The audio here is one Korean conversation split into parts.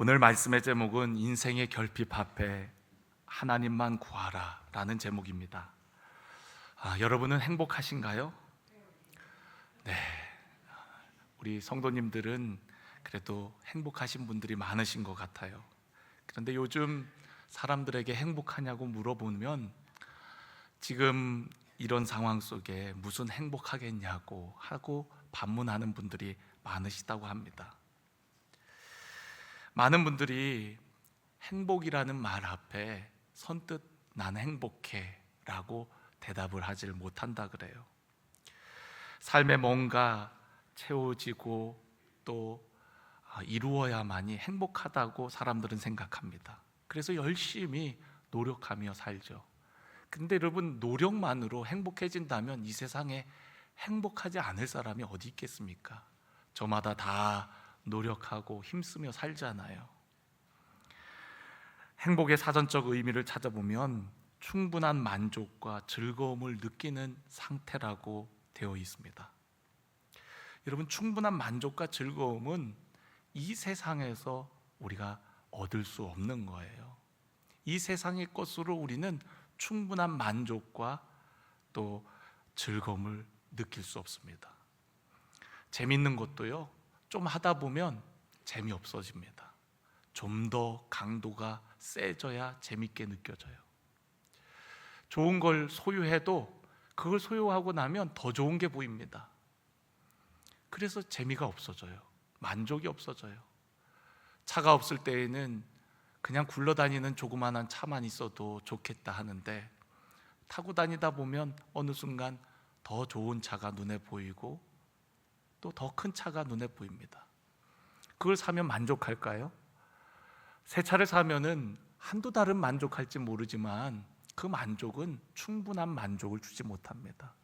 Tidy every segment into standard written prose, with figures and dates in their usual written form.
오늘 말씀의 제목은 인생의 결핍 앞에 하나님만 구하라 라는 제목입니다. 여러분은 행복하신가요? 네, 우리 성도님들은 그래도 행복하신 분들이 많으신 것 같아요. 그런데 요즘 사람들에게 행복하냐고 물어보면 지금 이런 상황 속에 무슨 행복하겠냐고 하고 반문하는 분들이 많으시다고 합니다. 많은 분들이 행복이라는 말 앞에 선뜻 난 행복해 라고 대답을 하질 못한다 그래요. 삶에 뭔가 채워지고 또 이루어야만이 행복하다고 사람들은 생각합니다. 그래서 열심히 노력하며 살죠. 근데 여러분, 노력만으로 행복해진다면 이 세상에 행복하지 않을 사람이 어디 있겠습니까? 저마다 다 노력하고 힘쓰며 살잖아요. 행복의 사전적 의미를 찾아보면 충분한 만족과 즐거움을 느끼는 상태라고 되어 있습니다. 여러분, 충분한 만족과 즐거움은 이 세상에서 우리가 얻을 수 없는 거예요. 이 세상의 것으로 우리는 충분한 만족과 또 즐거움을 느낄 수 없습니다. 재밌는 것도요, 좀 하다 보면 재미없어집니다. 좀 더 강도가 세져야 재밌게 느껴져요. 좋은 걸 소유해도 그걸 소유하고 나면 더 좋은 게 보입니다. 그래서 재미가 없어져요. 만족이 없어져요. 차가 없을 때에는 그냥 굴러다니는 조그만한 차만 있어도 좋겠다 하는데 타고 다니다 보면 어느 순간 더 좋은 차가 눈에 보이고 또 더 큰 차가 눈에 보입니다. 그걸 사면 만족할까요? 새 차를 사면은 한두 달은 만족할지 모르지만 그 만족은 충분한 만족을 주지 못합니다.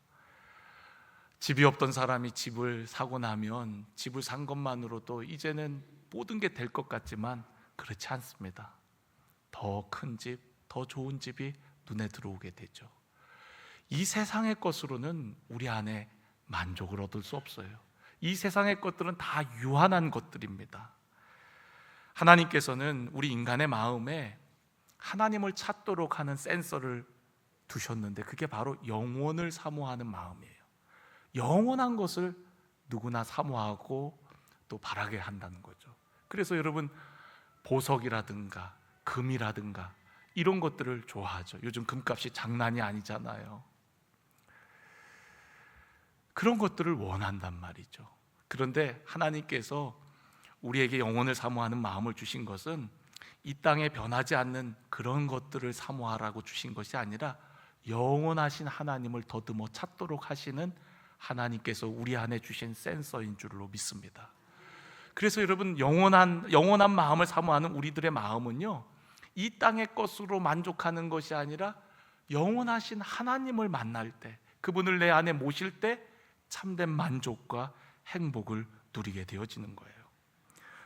집이 없던 사람이 집을 사고 나면 집을 산 것만으로도 이제는 모든 게 될 것 같지만 그렇지 않습니다. 더 큰 집, 더 좋은 집이 눈에 들어오게 되죠. 이 세상의 것으로는 우리 안에 만족을 얻을 수 없어요. 이 세상의 것들은 다 유한한 것들입니다. 하나님께서는 우리 인간의 마음에 하나님을 찾도록 하는 센서를 두셨는데 그게 바로 영원을 사모하는 마음이에요. 영원한 것을 누구나 사모하고 또 바라게 한다는 거죠. 그래서 여러분, 보석이라든가 금이라든가 이런 것들을 좋아하죠. 요즘 금값이 장난이 아니잖아요. 그런 것들을 원한단 말이죠. 그런데 하나님께서 우리에게 영혼을 사모하는 마음을 주신 것은 이 땅에 변하지 않는 그런 것들을 사모하라고 주신 것이 아니라 영원하신 하나님을 더듬어 찾도록 하시는 하나님께서 우리 안에 주신 센서인 줄로 믿습니다. 그래서 여러분, 영원한 마음을 사모하는 우리들의 마음은요, 이 땅의 것으로 만족하는 것이 아니라 영원하신 하나님을 만날 때, 그분을 내 안에 모실 때 참된 만족과 행복을 누리게 되어지는 거예요.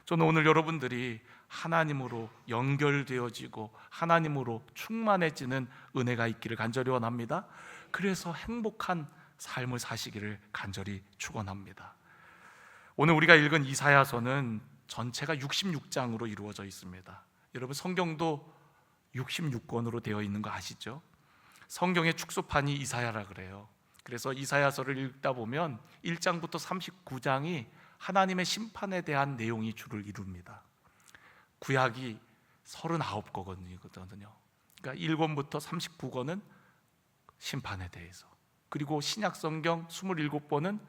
저는 오늘 여러분들이 하나님으로 연결되어지고 하나님으로 충만해지는 은혜가 있기를 간절히 원합니다. 그래서 행복한 삶을 사시기를 간절히 축원합니다. 오늘 우리가 읽은 이사야서는 전체가 66장으로 이루어져 있습니다. 여러분, 성경도 66권으로 되어 있는 거 아시죠? 성경의 축소판이 이사야라 그래요. 그래서 이사야서를 읽다 보면 1장부터 39장이 하나님의 심판에 대한 내용이 주를 이룹니다. 구약이 39권이거든요. 그러니까 1권부터 39권은 심판에 대해서, 그리고 신약 성경 27권은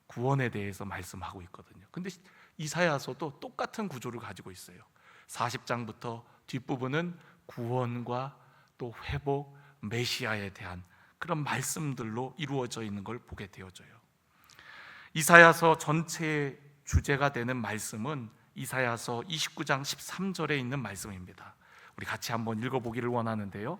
구원에 대해서 말씀하고 있거든요. 근데 이사야서도 똑같은 구조를 가지고 있어요. 40장부터 뒷부분은 구원과 또 회복, 메시아에 대한 그런 말씀들로 이루어져 있는 걸 보게 되어져요. 이사야서 전체의 주제가 되는 말씀은 이사야서 29장 13절에 있는 말씀입니다. 우리 같이 한번 읽어보기를 원하는데요,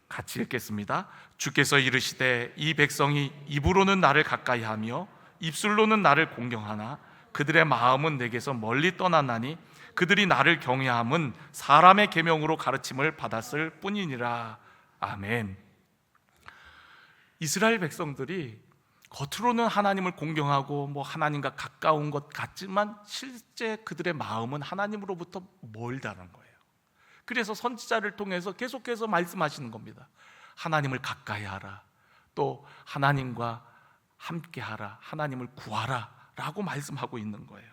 같이 읽겠습니다. 주께서 이르시되 이 백성이 입으로는 나를 가까이하며 입술로는 나를 공경하나 그들의 마음은 내게서 멀리 떠나나니 그들이 나를 경외함은 사람의 계명으로 가르침을 받았을 뿐이니라. 아멘. 이스라엘 백성들이 겉으로는 하나님을 공경하고 하나님과 가까운 것 같지만 실제 그들의 마음은 하나님으로부터 멀다는 거예요. 그래서 선지자를 통해서 계속해서 말씀하시는 겁니다. 하나님을 가까이 하라, 또 하나님과 함께 하라, 하나님을 구하라 라고 말씀하고 있는 거예요.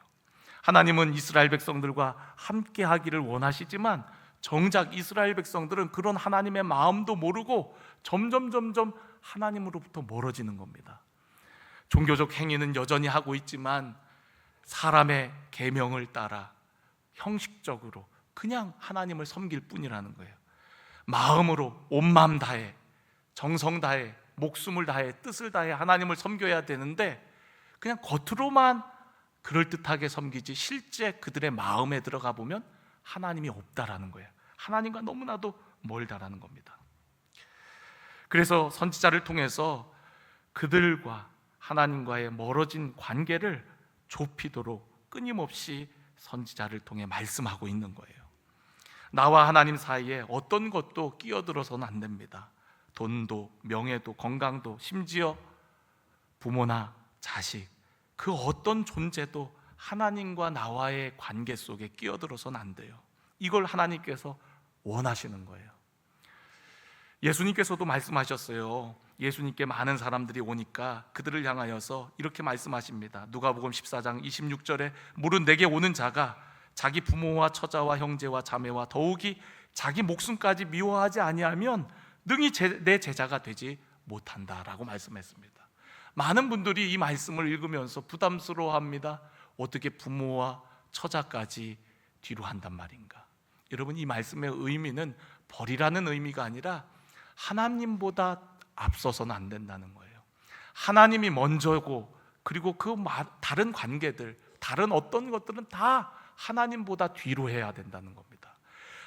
하나님은 이스라엘 백성들과 함께 하기를 원하시지만 정작 이스라엘 백성들은 그런 하나님의 마음도 모르고 점점 하나님으로부터 멀어지는 겁니다. 종교적 행위는 여전히 하고 있지만 사람의 계명을 따라 형식적으로 그냥 하나님을 섬길 뿐이라는 거예요. 마음으로 온 마음 다해, 정성 다해, 목숨을 다해, 뜻을 다해 하나님을 섬겨야 되는데 그냥 겉으로만 그럴듯하게 섬기지 실제 그들의 마음에 들어가 보면 하나님이 없다라는 거예요. 하나님과 너무나도 멀다라는 겁니다. 그래서 선지자를 통해서 그들과 하나님과의 멀어진 관계를 좁히도록 끊임없이 선지자를 통해 말씀하고 있는 거예요. 나와 하나님 사이에 어떤 것도 끼어들어서는 안 됩니다. 돈도, 명예도, 건강도, 심지어 부모나 자식, 그 어떤 존재도 하나님과 나와의 관계 속에 끼어들어서는 안 돼요. 이걸 하나님께서 원하시는 거예요. 예수님께서도 말씀하셨어요. 예수님께 많은 사람들이 오니까 그들을 향하여서 이렇게 말씀하십니다. 누가복음 14장 26절에 물은 내게 오는 자가 자기 부모와 처자와 형제와 자매와 더욱이 자기 목숨까지 미워하지 아니하면 능히 내 제자가 되지 못한다라고 말씀했습니다. 많은 분들이 이 말씀을 읽으면서 부담스러워합니다. 어떻게 부모와 처자까지 뒤로 한단 말인가? 여러분, 이 말씀의 의미는 버리라는 의미가 아니라 하나님보다 앞서서는 안 된다는 거예요. 하나님이 먼저고, 그리고 그 다른 관계들, 다른 어떤 것들은 다 하나님보다 뒤로 해야 된다는 겁니다.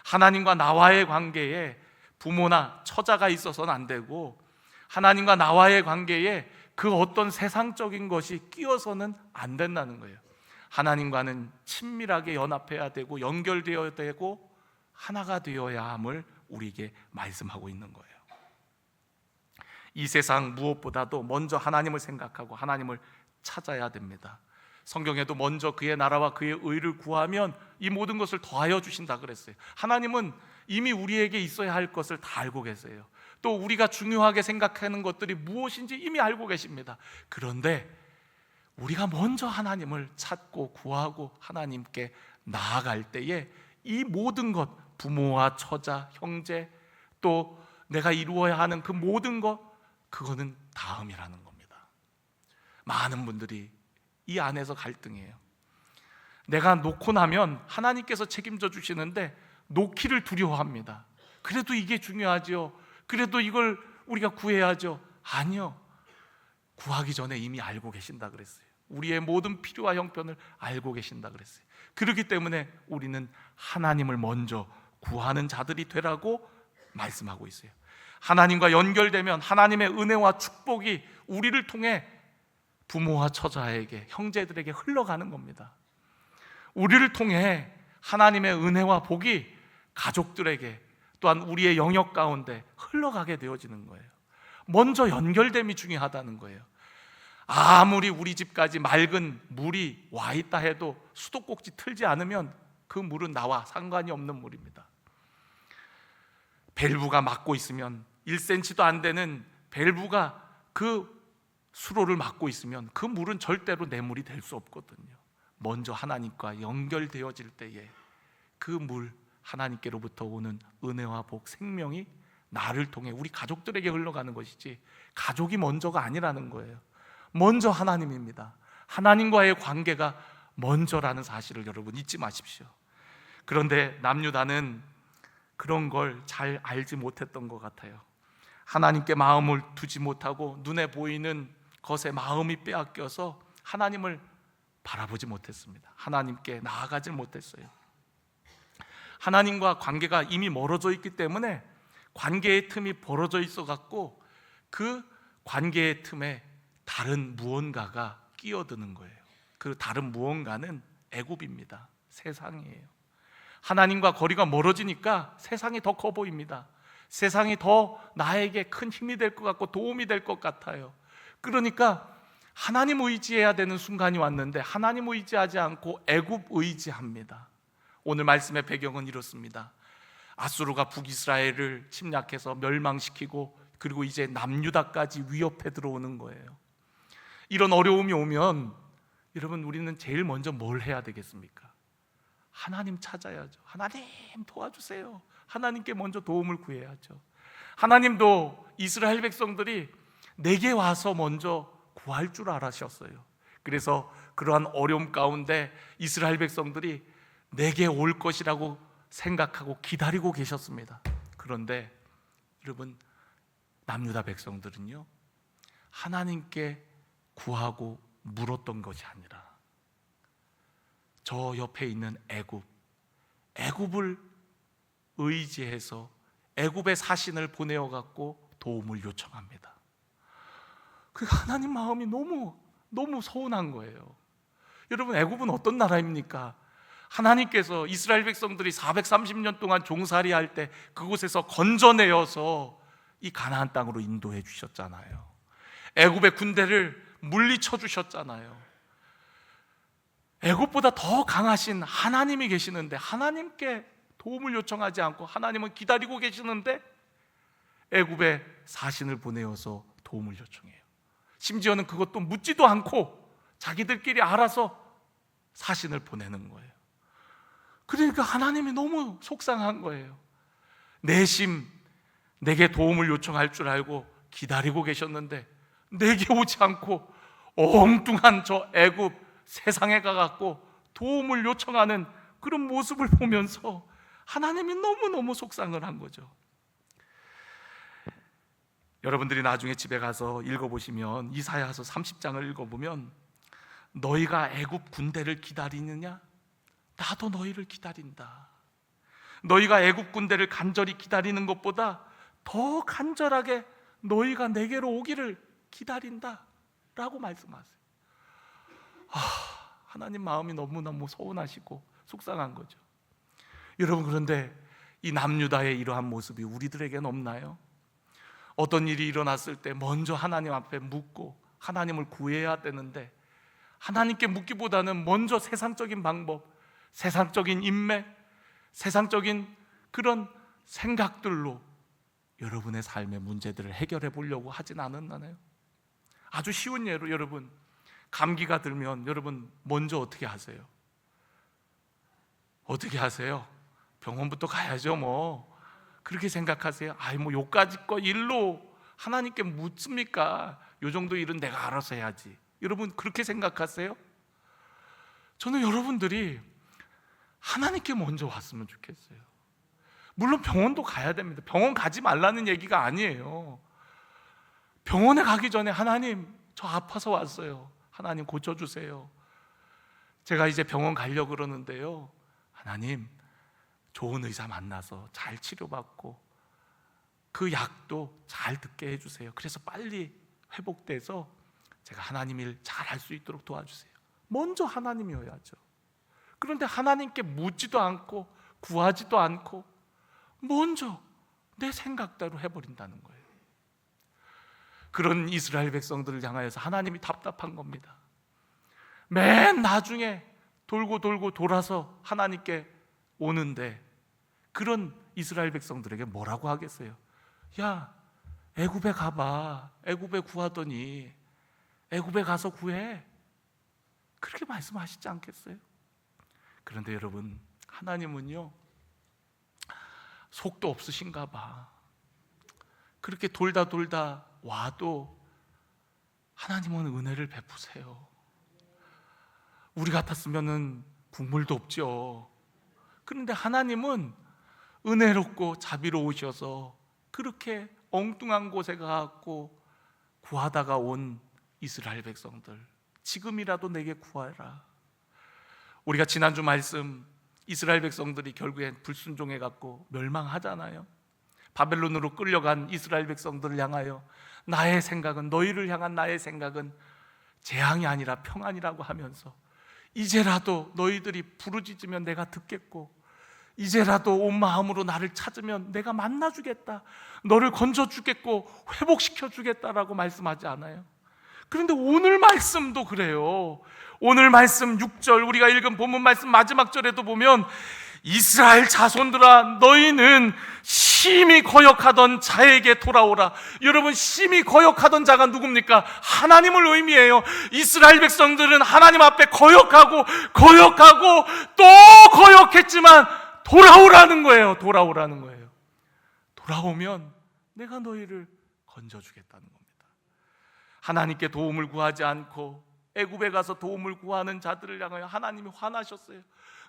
하나님과 나와의 관계에 부모나 처자가 있어서는 안 되고, 하나님과 나와의 관계에 그 어떤 세상적인 것이 끼어서는 안 된다는 거예요. 하나님과는 친밀하게 연합해야 되고 연결되어야 되고 하나가 되어야 함을 우리에게 말씀하고 있는 거예요. 이 세상 무엇보다도 먼저 하나님을 생각하고 하나님을 찾아야 됩니다. 성경에도 먼저 그의 나라와 그의 의를 구하면 이 모든 것을 더하여 주신다 그랬어요. 하나님은 이미 우리에게 있어야 할 것을 다 알고 계세요. 또 우리가 중요하게 생각하는 것들이 무엇인지 이미 알고 계십니다. 그런데 우리가 먼저 하나님을 찾고 구하고 하나님께 나아갈 때에 이 모든 것, 부모와 처자, 형제, 또 내가 이루어야 하는 그 모든 것, 그거는 다음이라는 겁니다. 많은 분들이 이 안에서 갈등이에요. 내가 놓고 나면 하나님께서 책임져 주시는데 놓기를 두려워합니다. 그래도 이게 중요하죠. 그래도 이걸 우리가 구해야죠. 아니요, 구하기 전에 이미 알고 계신다 그랬어요. 우리의 모든 필요와 형편을 알고 계신다 그랬어요. 그렇기 때문에 우리는 하나님을 먼저 구하는 자들이 되라고 말씀하고 있어요. 하나님과 연결되면 하나님의 은혜와 축복이 우리를 통해 부모와 처자에게, 형제들에게 흘러가는 겁니다. 우리를 통해 하나님의 은혜와 복이 가족들에게, 또한 우리의 영역 가운데 흘러가게 되어지는 거예요. 먼저 연결됨이 중요하다는 거예요. 아무리 우리 집까지 맑은 물이 와 있다 해도 수도꼭지 틀지 않으면 그 물은 나와 상관이 없는 물입니다. 밸브가 막고 있으면 1cm도 안 되는 밸브가 그 수로를 막고 있으면 그 물은 절대로 내 물이 될 수 없거든요. 먼저 하나님과 연결되어질 때에 그 물, 하나님께로부터 오는 은혜와 복, 생명이 나를 통해 우리 가족들에게 흘러가는 것이지 가족이 먼저가 아니라는 거예요. 먼저 하나님입니다. 하나님과의 관계가 먼저라는 사실을 여러분 잊지 마십시오. 그런데 남유다는 그런 걸 잘 알지 못했던 것 같아요. 하나님께 마음을 두지 못하고 눈에 보이는 것에 마음이 빼앗겨서 하나님을 바라보지 못했습니다. 하나님께 나아가지 못했어요. 하나님과 관계가 이미 멀어져 있기 때문에 관계의 틈이 벌어져 있어 갖고 그 관계의 틈에 다른 무언가가 끼어드는 거예요. 그 다른 무언가는 애굽입니다. 세상이에요. 하나님과 거리가 멀어지니까 세상이 더 커 보입니다. 세상이 더 나에게 큰 힘이 될 것 같고 도움이 될 것 같아요. 그러니까 하나님 의지해야 되는 순간이 왔는데 하나님 의지하지 않고 애굽 의지합니다. 오늘 말씀의 배경은 이렇습니다. 아수르가 북이스라엘을 침략해서 멸망시키고 그리고 이제 남유다까지 위협해 들어오는 거예요. 이런 어려움이 오면 여러분, 우리는 제일 먼저 뭘 해야 되겠습니까? 하나님 찾아야죠. 하나님 도와주세요. 하나님께 먼저 도움을 구해야죠. 하나님도 이스라엘 백성들이 내게 와서 먼저 구할 줄 알으셨어요. 그래서 그러한 어려움 가운데 이스라엘 백성들이 내게 올 것이라고 생각하고 기다리고 계셨습니다. 그런데 여러분, 남유다 백성들은요, 하나님께 구하고 물었던 것이 아니라 저 옆에 있는 애굽을 의지해서 애굽의 사신을 보내어 갖고 도움을 요청합니다. 그 하나님 마음이 너무 서운한 거예요. 여러분, 애굽은 어떤 나라입니까? 하나님께서 이스라엘 백성들이 430년 동안 종살이할 때 그곳에서 건져내어서 이 가나안 땅으로 인도해 주셨잖아요. 애굽의 군대를 물리쳐 주셨잖아요. 애굽보다 더 강하신 하나님이 계시는데 하나님께 도움을 요청하지 않고 하나님은 기다리고 계시는데 애굽의 사신을 보내어서 도움을 요청해요. 심지어는 그것도 묻지도 않고 자기들끼리 알아서 사신을 보내는 거예요. 그러니까 하나님이 너무 속상한 거예요. 내심 내게 도움을 요청할 줄 알고 기다리고 계셨는데 내게 오지 않고 엉뚱한 저 애굽 세상에 가갖고 도움을 요청하는 그런 모습을 보면서 하나님이 너무너무 속상을 한 거죠. 여러분들이 나중에 집에 가서 읽어보시면 이사야서 30장을 읽어보면 너희가 애굽 군대를 기다리느냐? 나도 너희를 기다린다. 너희가 애굽 군대를 간절히 기다리는 것보다 더 간절하게 너희가 내게로 오기를 기다린다 라고 말씀하세요. 하나님 마음이 너무너무 서운하시고 속상한 거죠. 여러분, 그런데 이 남유다의 이러한 모습이 우리들에게는 없나요? 어떤 일이 일어났을 때 먼저 하나님 앞에 묻고 하나님을 구해야 되는데 하나님께 묻기보다는 먼저 세상적인 방법, 세상적인 인맥, 세상적인 그런 생각들로 여러분의 삶의 문제들을 해결해 보려고 하진 않았나요? 아주 쉬운 예로, 여러분, 감기가 들면 여러분 먼저 어떻게 하세요? 어떻게 하세요? 병원부터 가야죠. 뭐 그렇게 생각하세요? 뭐 요까지 거 일로 하나님께 묻습니까? 요 정도 일은 내가 알아서 해야지. 여러분 그렇게 생각하세요? 저는 여러분들이 하나님께 먼저 왔으면 좋겠어요. 물론 병원도 가야 됩니다. 병원 가지 말라는 얘기가 아니에요. 병원에 가기 전에 하나님, 저 아파서 왔어요. 하나님 고쳐주세요. 제가 이제 병원 가려고 그러는데요, 하나님 좋은 의사 만나서 잘 치료받고 그 약도 잘 듣게 해주세요. 그래서 빨리 회복돼서 제가 하나님 일 잘 할 수 있도록 도와주세요. 먼저 하나님이어야죠. 그런데 하나님께 묻지도 않고 구하지도 않고 먼저 내 생각대로 해버린다는 거예요. 그런 이스라엘 백성들을 향하여서 하나님이 답답한 겁니다. 맨 나중에 돌고 돌아서 하나님께 오는데 그런 이스라엘 백성들에게 뭐라고 하겠어요? 야, 애굽에 가봐. 애굽에 구하더니 애굽에 가서 구해. 그렇게 말씀하시지 않겠어요? 그런데 여러분, 하나님은요 속도 없으신가 봐. 그렇게 돌다 와도 하나님은 은혜를 베푸세요. 우리 같았으면은 국물도 없죠. 그런데 하나님은 은혜롭고 자비로우셔서 그렇게 엉뚱한 곳에 가고 구하다가 온 이스라엘 백성들, 지금이라도 내게 구하라. 우리가 지난주 말씀, 이스라엘 백성들이 결국엔 불순종해 갖고 멸망하잖아요. 바벨론으로 끌려간 이스라엘 백성들을 향하여 나의 생각은, 너희를 향한 나의 생각은 재앙이 아니라 평안이라고 하면서 이제라도 너희들이 부르짖으면 내가 듣겠고 이제라도 온 마음으로 나를 찾으면 내가 만나주겠다, 너를 건져주겠고 회복시켜주겠다라고 말씀하지 않아요? 그런데 오늘 말씀도 그래요. 오늘 말씀 6절 우리가 읽은 본문 말씀 마지막 절에도 보면 이스라엘 자손들아 너희는 심히 거역하던 자에게 돌아오라. 여러분, 심히 거역하던 자가 누굽니까? 하나님을 의미해요. 이스라엘 백성들은 하나님 앞에 거역하고 또 거역했지만 돌아오라는 거예요. 돌아오라는 거예요. 돌아오면 내가 너희를 건져주겠다는 겁니다. 하나님께 도움을 구하지 않고 애굽에 가서 도움을 구하는 자들을 향하여 하나님이 화나셨어요.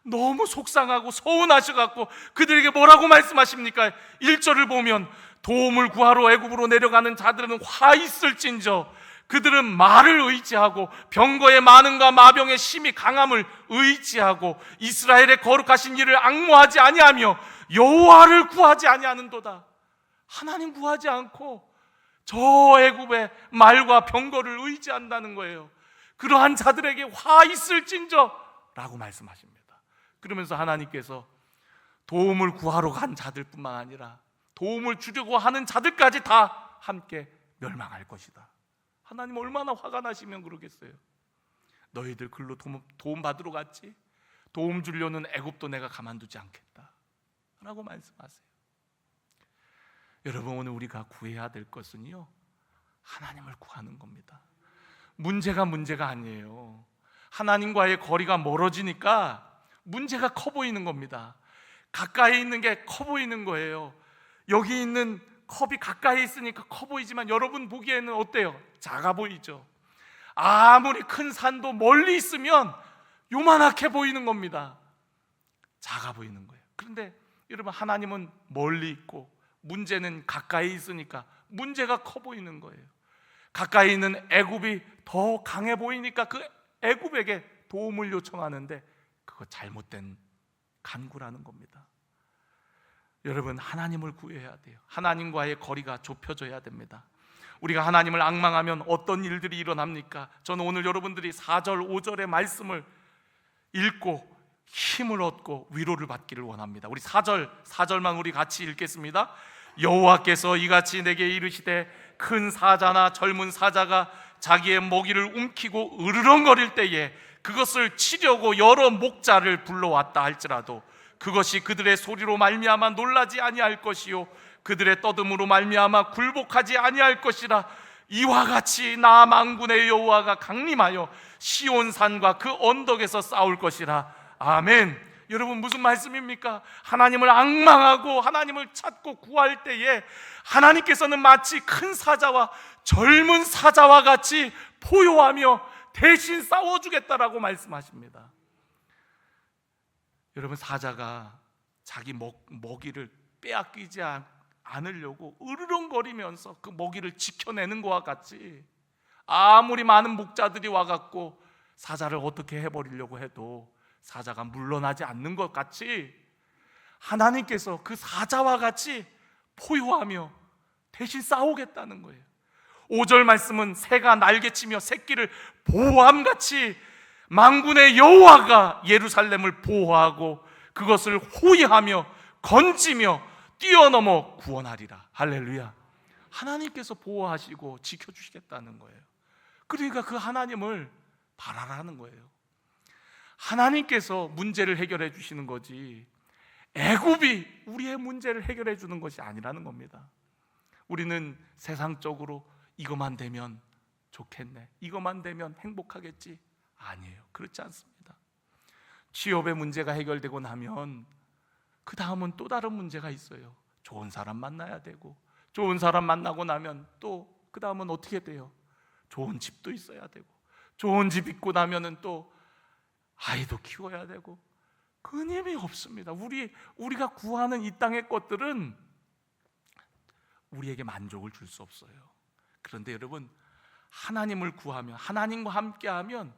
너무 속상하고 서운하셔갖고 그들에게 뭐라고 말씀하십니까? 1절을 보면 도움을 구하러 애굽으로 내려가는 자들은 화 있을진저 그들은 말을 의지하고 병거의 많음과 마병의 심히 강함을 의지하고 이스라엘의 거룩하신 이를 앙모하지 아니하며 여호와를 구하지 아니하는도다. 하나님 구하지 않고 저 애굽의 말과 병거를 의지한다는 거예요. 그러한 자들에게 화 있을진저 라고 말씀하십니다. 그러면서 하나님께서 도움을 구하러 간 자들뿐만 아니라 도움을 주려고 하는 자들까지 다 함께 멸망할 것이다. 하나님 얼마나 화가 나시면 그러겠어요. 너희들 글로 도움 받으러 갔지? 도움 주려는 애굽도 내가 가만두지 않겠다 라고 말씀하세요. 여러분, 오늘 우리가 구해야 될 것은요, 하나님을 구하는 겁니다. 문제가 아니에요. 하나님과의 거리가 멀어지니까 문제가 커 보이는 겁니다. 가까이 있는 게 커 보이는 거예요. 여기 있는 컵이 가까이 있으니까 커 보이지만 여러분 보기에는 어때요? 작아 보이죠. 아무리 큰 산도 멀리 있으면 요만하게 보이는 겁니다. 작아 보이는 거예요. 그런데 여러분, 하나님은 멀리 있고 문제는 가까이 있으니까 문제가 커 보이는 거예요. 가까이 있는 애굽이 더 강해 보이니까 그 애굽에게 도움을 요청하는데 그거 잘못된 간구라는 겁니다. 여러분, 하나님을 구해야 돼요. 하나님과의 거리가 좁혀져야 됩니다. 우리가 하나님을 앙망하면 어떤 일들이 일어납니까? 저는 오늘 여러분들이 4절 5절의 말씀을 읽고 힘을 얻고 위로를 받기를 원합니다. 우리 4절만 우리 같이 읽겠습니다. 여호와께서 이같이 내게 이르시되 큰 사자나 젊은 사자가 자기의 먹이를 움키고 으르렁거릴 때에 그것을 치려고 여러 목자를 불러왔다 할지라도 그것이 그들의 소리로 말미암아 놀라지 아니할 것이요 그들의 떠듬으로 말미암아 굴복하지 아니할 것이라. 이와 같이 나 만군의 여호와가 강림하여 시온산과 그 언덕에서 싸울 것이라. 아멘. 여러분, 무슨 말씀입니까? 하나님을 앙망하고 하나님을 찾고 구할 때에 하나님께서는 마치 큰 사자와 젊은 사자와 같이 포효하며 대신 싸워주겠다라고 말씀하십니다. 여러분, 사자가 자기 먹이를 빼앗기지 않으려고 으르렁거리면서 그 먹이를 지켜내는 것과 같이 아무리 많은 목자들이 와갖고 사자를 어떻게 해버리려고 해도 사자가 물러나지 않는 것 같이 하나님께서 그 사자와 같이 포효하며 대신 싸우겠다는 거예요. 5절 말씀은 새가 날개치며 새끼를 보호함같이 만군의 여호와가 예루살렘을 보호하고 그것을 호위하며 건지며 뛰어넘어 구원하리라. 할렐루야. 하나님께서 보호하시고 지켜주시겠다는 거예요. 그러니까 그 하나님을 바라라는 거예요. 하나님께서 문제를 해결해 주시는 거지 애굽이 우리의 문제를 해결해 주는 것이 아니라는 겁니다. 우리는 세상적으로 이것만 되면 좋겠네, 이것만 되면 행복하겠지. 아니에요. 그렇지 않습니다. 취업의 문제가 해결되고 나면 그 다음은 또 다른 문제가 있어요. 좋은 사람 만나야 되고, 좋은 사람 만나고 나면 또 그 다음은 어떻게 돼요? 좋은 집도 있어야 되고, 좋은 집 있고 나면은 또 아이도 키워야 되고, 끊임이 없습니다. 우리가 구하는 이 땅의 것들은 우리에게 만족을 줄 수 없어요. 그런데 여러분, 하나님을 구하면, 하나님과 함께하면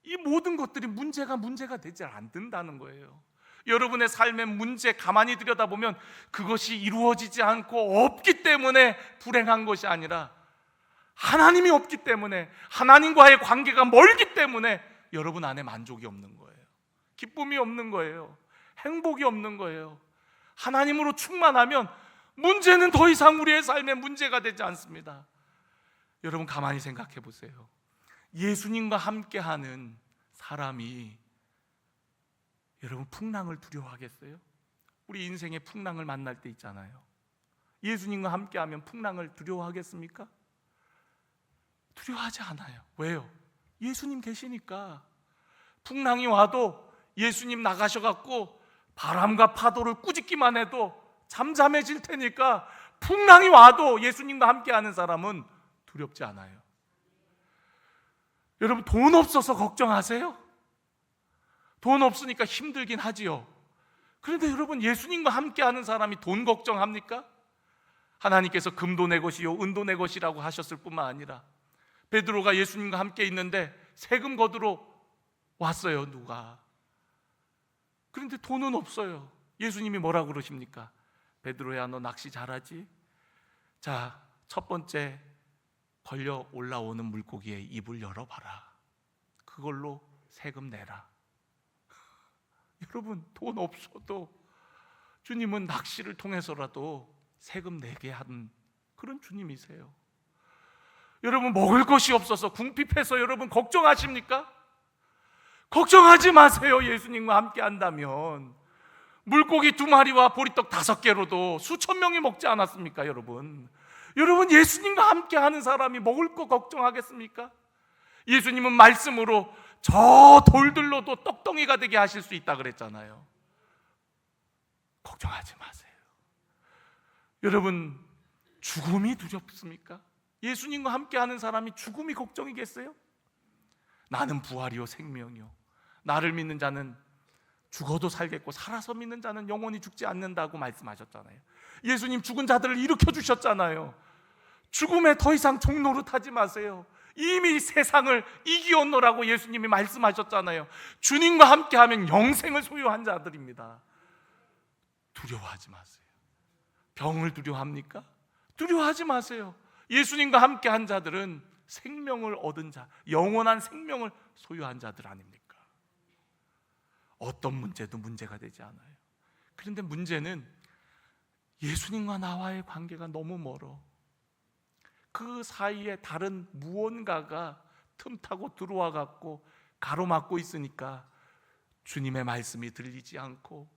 이 모든 것들이 문제가 되지 않는다는 거예요. 여러분의 삶의 문제 가만히 들여다보면 그것이 이루어지지 않고 없기 때문에 불행한 것이 아니라 하나님이 없기 때문에, 하나님과의 관계가 멀기 때문에 여러분 안에 만족이 없는 거예요. 기쁨이 없는 거예요. 행복이 없는 거예요. 하나님으로 충만하면 문제는 더 이상 우리의 삶에 문제가 되지 않습니다. 여러분 가만히 생각해 보세요. 예수님과 함께하는 사람이 여러분 풍랑을 두려워하겠어요? 우리 인생에 풍랑을 만날 때 있잖아요. 예수님과 함께하면 풍랑을 두려워하겠습니까? 두려워하지 않아요. 왜요? 예수님 계시니까. 풍랑이 와도 예수님 나가셔갖고 바람과 파도를 꾸짖기만 해도 잠잠해질 테니까 풍랑이 와도 예수님과 함께하는 사람은 두렵지 않아요. 여러분 돈 없어서 걱정하세요? 돈 없으니까 힘들긴 하지요. 그런데 여러분 예수님과 함께하는 사람이 돈 걱정합니까? 하나님께서 금도 내 것이요 은도 내 것이라고 하셨을 뿐만 아니라 베드로가 예수님과 함께 있는데 세금 거두러 왔어요. 누가? 그런데 돈은 없어요. 예수님이 뭐라고 그러십니까? 베드로야, 너 낚시 잘하지? 자, 첫 번째 걸려 올라오는 물고기의 입을 열어봐라. 그걸로 세금 내라. 여러분 돈 없어도 주님은 낚시를 통해서라도 세금 내게 하는 그런 주님이세요. 여러분 먹을 것이 없어서 궁핍해서 여러분 걱정하십니까? 걱정하지 마세요. 예수님과 함께 한다면 물고기 2마리와 보리떡 5개로도 수천 명이 먹지 않았습니까? 여러분 예수님과 함께 하는 사람이 먹을 거 걱정하겠습니까? 예수님은 말씀으로 저 돌들로도 떡덩이가 되게 하실 수 있다 그랬잖아요. 걱정하지 마세요. 여러분 죽음이 두렵습니까? 예수님과 함께하는 사람이 죽음이 걱정이겠어요? 나는 부활이요 생명이요 나를 믿는 자는 죽어도 살겠고 살아서 믿는 자는 영원히 죽지 않는다고 말씀하셨잖아요. 예수님 죽은 자들을 일으켜 주셨잖아요. 죽음에 더 이상 종노릇하지 마세요. 이미 세상을 이기었노라고 예수님이 말씀하셨잖아요. 주님과 함께하면 영생을 소유한 자들입니다. 두려워하지 마세요. 병을 두려워합니까? 두려워하지 마세요. 예수님과 함께한 자들은 생명을 얻은 자, 영원한 생명을 소유한 자들 아닙니까? 어떤 문제도 문제가 되지 않아요. 그런데 문제는 예수님과 나와의 관계가 너무 멀어. 그 사이에 다른 무언가가 틈타고 들어와 갖고 가로막고 있으니까 주님의 말씀이 들리지 않고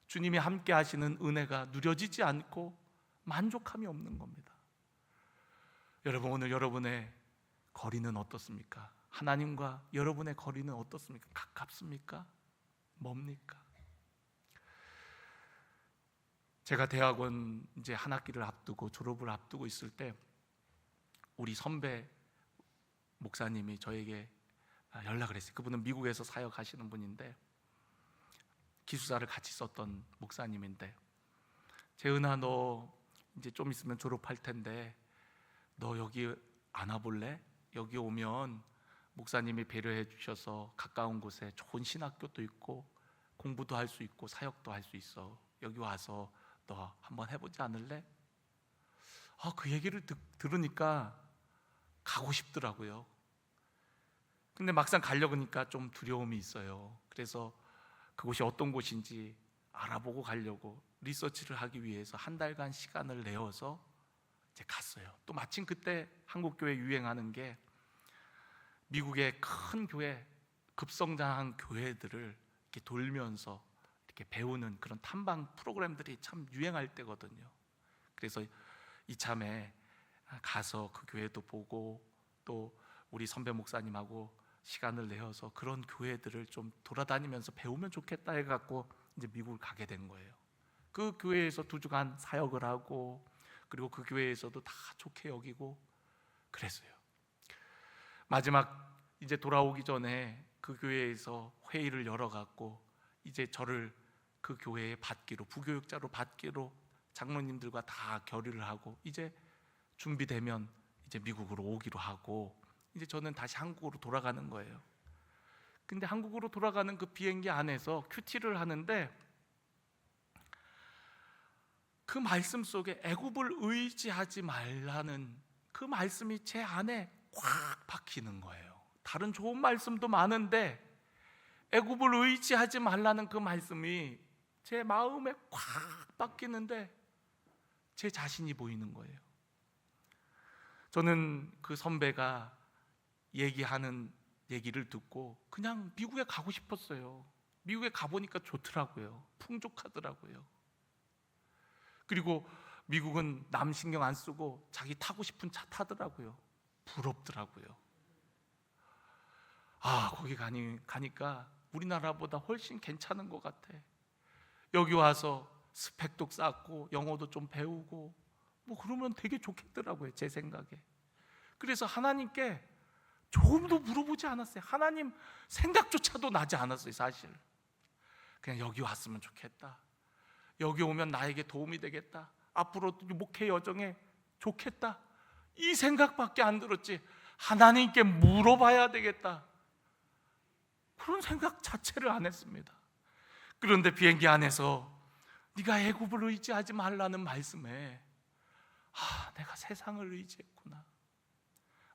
주님이 함께 하시는 은혜가 누려지지 않고 만족함이 없는 겁니다. 여러분 오늘 여러분의 거리는 어떻습니까? 하나님과 여러분의 거리는 어떻습니까? 가깝습니까? 뭡니까? 제가 대학원 이제 한 학기를 앞두고 졸업을 앞두고 있을 때 우리 선배 목사님이 저에게 연락을 했어요. 그분은 미국에서 사역하시는 분인데 기숙사를 같이 썼던 목사님인데, 재은아 너 이제 좀 있으면 졸업할 텐데 너 여기 안 와볼래? 여기 오면 목사님이 배려해 주셔서 가까운 곳에 좋은 신학교도 있고 공부도 할 수 있고 사역도 할 수 있어. 여기 와서 너 한번 해보지 않을래? 그 얘기를 들으니까 가고 싶더라고요. 근데 막상 가려고 하니까 좀 두려움이 있어요. 그래서 그곳이 어떤 곳인지 알아보고 가려고 리서치를 하기 위해서 한 달간 시간을 내어서 이제 갔어요. 또 마침 그때 한국교회 유행하는 게 미국의 큰 교회, 급성장한 교회들을 이렇게 돌면서 이렇게 배우는 그런 탐방 프로그램들이 참 유행할 때거든요. 그래서 이참에 가서 그 교회도 보고 또 우리 선배 목사님하고 시간을 내어서 그런 교회들을 좀 돌아다니면서 배우면 좋겠다 해갖고 이제 미국을 가게 된 거예요. 그 교회에서 2주간 사역을 하고 그리고 그 교회에서도 다 좋게 여기고 그랬어요. 마지막 이제 돌아오기 전에 그 교회에서 회의를 열어갖고 이제 저를 그 교회에 받기로, 부교육자로 받기로 장로님들과 다 결의를 하고 이제 준비되면 이제 미국으로 오기로 하고 이제 저는 다시 한국으로 돌아가는 거예요. 근데 한국으로 돌아가는 그 비행기 안에서 큐티를 하는데 그 말씀 속에 애굽을 의지하지 말라는 그 말씀이 제 안에 꽉 박히는 거예요. 다른 좋은 말씀도 많은데 애굽을 의지하지 말라는 그 말씀이 제 마음에 꽉 박히는데 제 자신이 보이는 거예요. 저는 그 선배가 얘기하는 얘기를 듣고 그냥 미국에 가고 싶었어요. 미국에 가보니까 좋더라고요. 풍족하더라고요. 그리고 미국은 남 신경 안 쓰고 자기 타고 싶은 차 타더라고요. 부럽더라고요. 거기 가니까 우리나라보다 훨씬 괜찮은 것 같아. 여기 와서 스펙도 쌓고 영어도 좀 배우고 뭐 그러면 되게 좋겠더라고요, 제 생각에. 그래서 하나님께 조금도 물어보지 않았어요. 하나님 생각조차도 나지 않았어요, 사실. 그냥 여기 왔으면 좋겠다. 여기 오면 나에게 도움이 되겠다. 앞으로 목회 여정에 좋겠다. 이 생각밖에 안 들었지 하나님께 물어봐야 되겠다, 그런 생각 자체를 안 했습니다. 그런데 비행기 안에서 네가 애굽을 의지하지 말라는 말씀에 내가 세상을 의지했구나.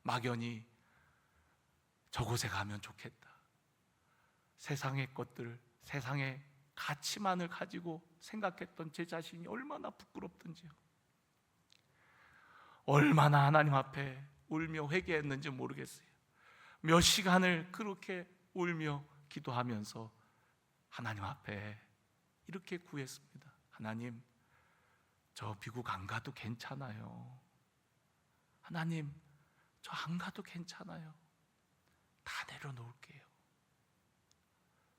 막연히 저곳에 가면 좋겠다. 세상의 것들, 세상의 가치만을 가지고 생각했던 제 자신이 얼마나 부끄럽던지요. 얼마나 하나님 앞에 울며 회개했는지 모르겠어요. 몇 시간을 그렇게 울며 기도하면서 하나님 앞에 이렇게 구했습니다. 하나님, 저 미국 안 가도 괜찮아요. 하나님, 저 안 가도 괜찮아요. 다 내려놓을게요.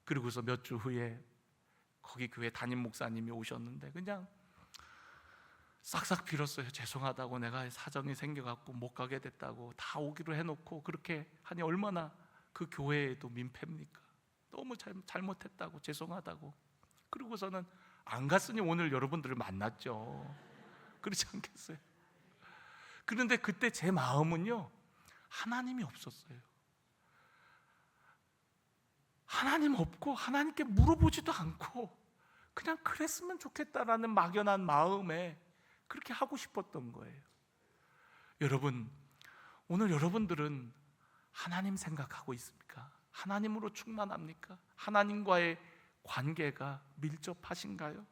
그리고서 몇 주 후에 거기 교회 담임 목사님이 오셨는데 그냥 싹싹 빌었어요. 죄송하다고, 내가 사정이 생겨갖고 못 가게 됐다고. 다 오기로 해놓고 그렇게 하니 얼마나 그 교회에도 민폐입니까? 너무 잘못했다고, 죄송하다고. 그리고서는 안 갔으니 오늘 여러분들을 만났죠. 그렇지 않겠어요? 그런데 그때 제 마음은요, 하나님이 없었어요. 하나님 없고 하나님께 물어보지도 않고 그냥 그랬으면 좋겠다라는 막연한 마음에 그렇게 하고 싶었던 거예요. 여러분, 오늘 여러분들은 하나님 생각하고 있습니까? 하나님으로 충만합니까? 하나님과의 관계가 밀접하신가요?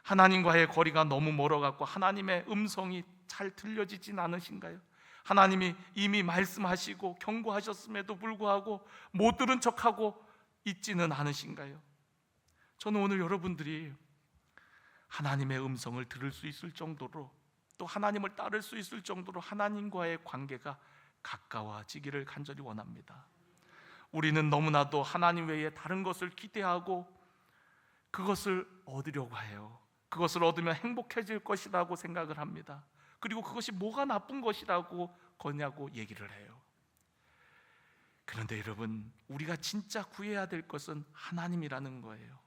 하나님과의 거리가 너무 멀어갖고 하나님의 음성이 잘 들려지진 않으신가요? 하나님이 이미 말씀하시고 경고하셨음에도 불구하고 못 들은 척하고 있지는 않으신가요? 저는 오늘 여러분들이 하나님의 음성을 들을 수 있을 정도로, 또 하나님을 따를 수 있을 정도로 하나님과의 관계가 가까워지기를 간절히 원합니다. 우리는 너무나도 하나님 외에 다른 것을 기대하고 그것을 얻으려고 해요. 그것을 얻으면 행복해질 것이라고 생각을 합니다. 그리고 그것이 뭐가 나쁜 것이라고 거냐고 얘기를 해요. 그런데 여러분, 우리가 진짜 구해야 될 것은 하나님이라는 거예요.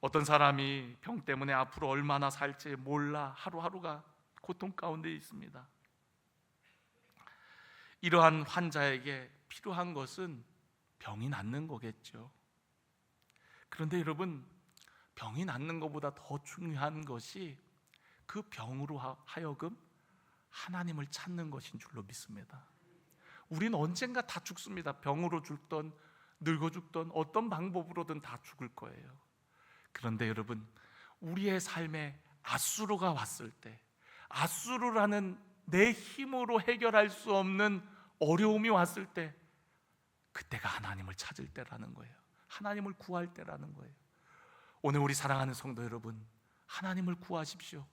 어떤 사람이 병 때문에 앞으로 얼마나 살지 몰라 하루하루가 고통 가운데 있습니다. 이러한 환자에게 필요한 것은 병이 낫는 거겠죠. 그런데 여러분, 병이 낫는 것보다 더 중요한 것이 그 병으로 하여금 하나님을 찾는 것인 줄로 믿습니다. 우린 언젠가 다 죽습니다. 병으로 죽던 늙어 죽던 어떤 방법으로든 다 죽을 거예요. 그런데 여러분, 우리의 삶에 아수르가 왔을 때, 아수르라는 내 힘으로 해결할 수 없는 어려움이 왔을 때, 그때가 하나님을 찾을 때라는 거예요. 하나님을 구할 때라는 거예요. 오늘 우리 사랑하는 성도 여러분, 하나님을 구하십시오.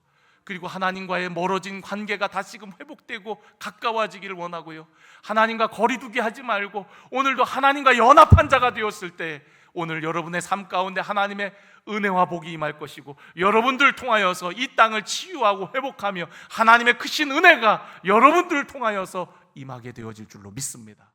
그리고 하나님과의 멀어진 관계가 다시금 회복되고 가까워지기를 원하고요, 하나님과 거리두기 하지 말고 오늘도 하나님과 연합한 자가 되었을 때 오늘 여러분의 삶 가운데 하나님의 은혜와 복이 임할 것이고, 여러분들을 통하여서 이 땅을 치유하고 회복하며 하나님의 크신 은혜가 여러분들을 통하여서 임하게 되어질 줄로 믿습니다.